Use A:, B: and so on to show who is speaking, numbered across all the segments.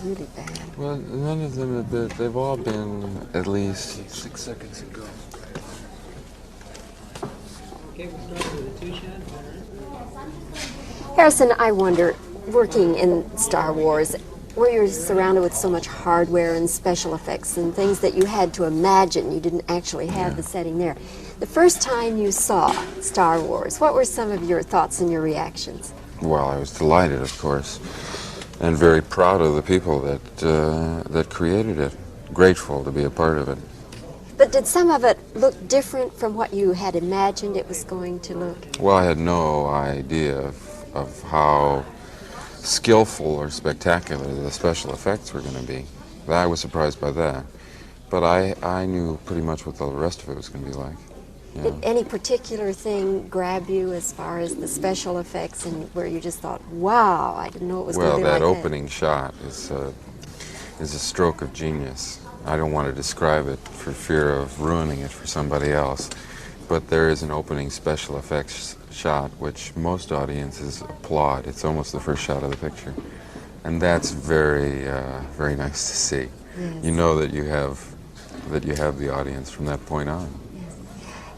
A: Really bad.
B: Well, none of them have been, they've all been at least...
C: 6 seconds ago. Okay, we'll start with a two-shot.
A: Harrison, I wonder, working in Star Wars, where you're surrounded with so much hardware and special effects and things that you had to imagine, you didn't actually have the setting there. The first time you saw Star Wars, what were some of your thoughts and your reactions?
B: Well, I was delighted, of course, and very proud of the people that created it. Grateful to be a part of it.
A: But did some of it look different from what you had imagined it was going to look?
B: Well, I had no idea of how skillful or spectacular the special effects were going to be. I was surprised by that. But I knew pretty much what the rest of it was going to be like. Yeah.
A: Did any particular thing grab you as far as the special effects and where you just thought, wow, I didn't know it was going to be like that?
B: Well, that opening shot is a stroke of genius. I don't want to describe it for fear of ruining it for somebody else, but there is an opening special effects shot which most audiences applaud. It's almost the first shot of the picture, and that's very, very nice to see.
A: Yes.
B: You know that you have the audience from that point on.
A: Yes.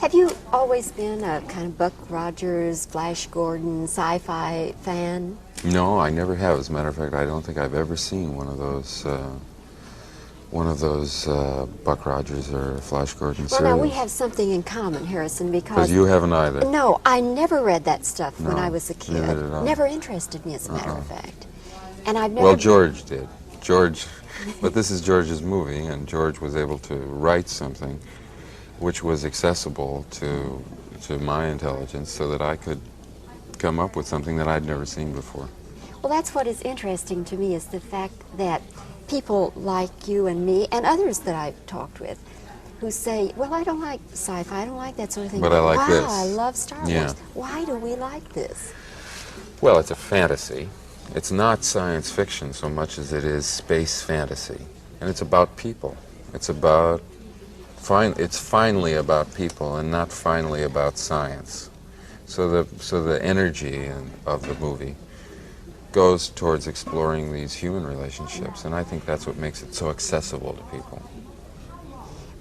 A: Have you always been a kind of Buck Rogers, Flash Gordon, sci-fi fan?
B: No, I never have. As a matter of fact, I don't think I've ever seen one of those Buck Rogers or Flash Gordon
A: Well,
B: serials.
A: now we have something in common, Harrison, because
B: you haven't either.
A: No, I never read that stuff when
B: No,
A: I was a kid.
B: neither did I.
A: Never interested me, as a matter of fact. And I've never.
B: Well, George did. George, but this is George's movie, and George was able to write something which was accessible to my intelligence, so that I could come up with something that I'd never seen before.
A: Well, that's what is interesting to me, is the fact that people like you and me and others that I've talked with who say, well, I don't like sci-fi, I don't like that sort of thing.
B: But I like
A: wow,
B: this.
A: I love Star Wars.
B: Yeah.
A: Why do we like this?
B: Well, it's a fantasy. It's not science fiction so much as it is space fantasy. And it's about people. It's finally about people and not finally about science. So the energy of the movie goes towards exploring these human relationships, and I think that's what makes it so accessible to people.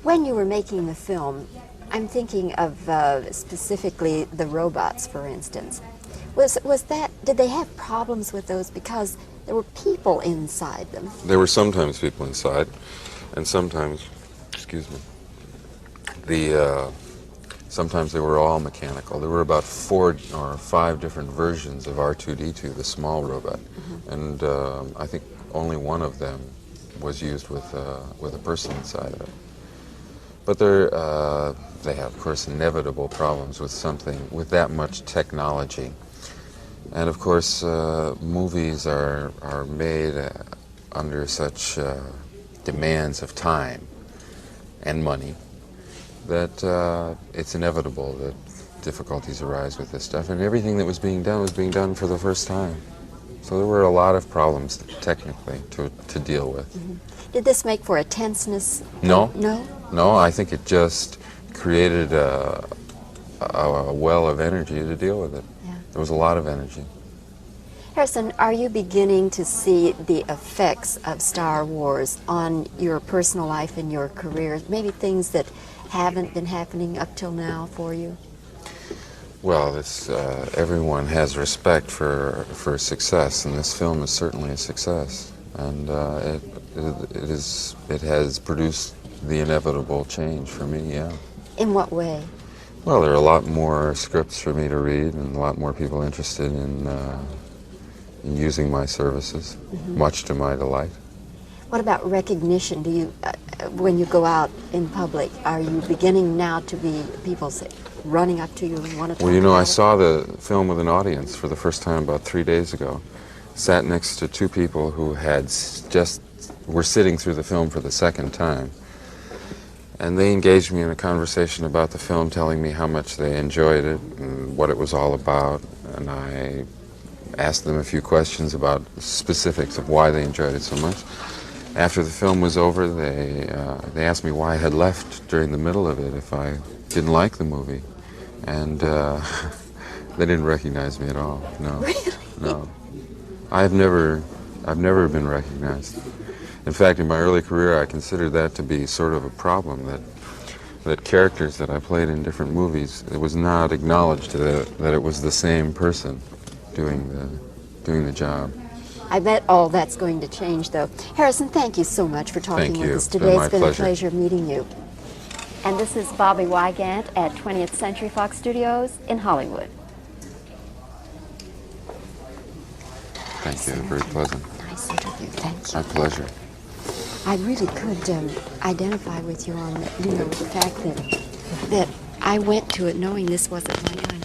A: When you were making the film, I'm thinking of specifically the robots, for instance. Did they have problems with those because there were people inside them?
B: There were sometimes people inside, and sometimes, excuse me, sometimes they were all mechanical. There were about 4 or 5 different versions of R2-D2, the small robot, and I think only one of them was used with a person inside of it. But they have, of course, inevitable problems with that much technology. And of course, movies are made under such demands of time and money that it's inevitable that difficulties arise with this stuff. And everything that was being done for the first time. So there were a lot of problems technically to deal with.
A: Did this make for a tenseness?
B: No.
A: No?
B: No, I think it just created a well of energy to deal with it.
A: Yeah.
B: There was a lot of energy.
A: Harrison, are you beginning to see the effects of Star Wars on your personal life and your career? Maybe things that haven't been happening up till now for you?
B: Well, everyone has respect for success, and this film is certainly a success. And it has produced the inevitable change for me, yeah.
A: In what way?
B: Well, there are a lot more scripts for me to read, and a lot more people interested in using my services, much to my delight.
A: What about recognition? Do you, when you go out in public, are you beginning now to be people running up to you and want to talk
B: Well, you know,
A: about
B: I
A: it?
B: saw the film with an audience for the first time about 3 days ago. Sat next to 2 people who were sitting through the film for the second time. And they engaged me in a conversation about the film, telling me how much they enjoyed it and what it was all about. And I asked them a few questions about specifics of why they enjoyed it so much. After the film was over, they asked me why I had left during the middle of it if I didn't like the movie. And they didn't recognize me at all, no.
A: Really?
B: No. I've never I've never been recognized. In fact, in my early career, I considered that to be sort of a problem, that characters that I played in different movies, it was not acknowledged that it was the same person doing the job.
A: I bet all that's going to change, though. Harrison, thank you so much for talking
B: Thank
A: with
B: you.
A: us
B: It's been
A: today.
B: my
A: It's been
B: pleasure.
A: a pleasure meeting you.
D: And this is Bobby Wygant at 20th Century Fox Studios in Hollywood.
B: Thank you. Very pleasant.
A: Nice interview. Thank
B: My
A: you.
B: pleasure.
A: I really could identify with you on, the fact that I went to it knowing this wasn't my kind of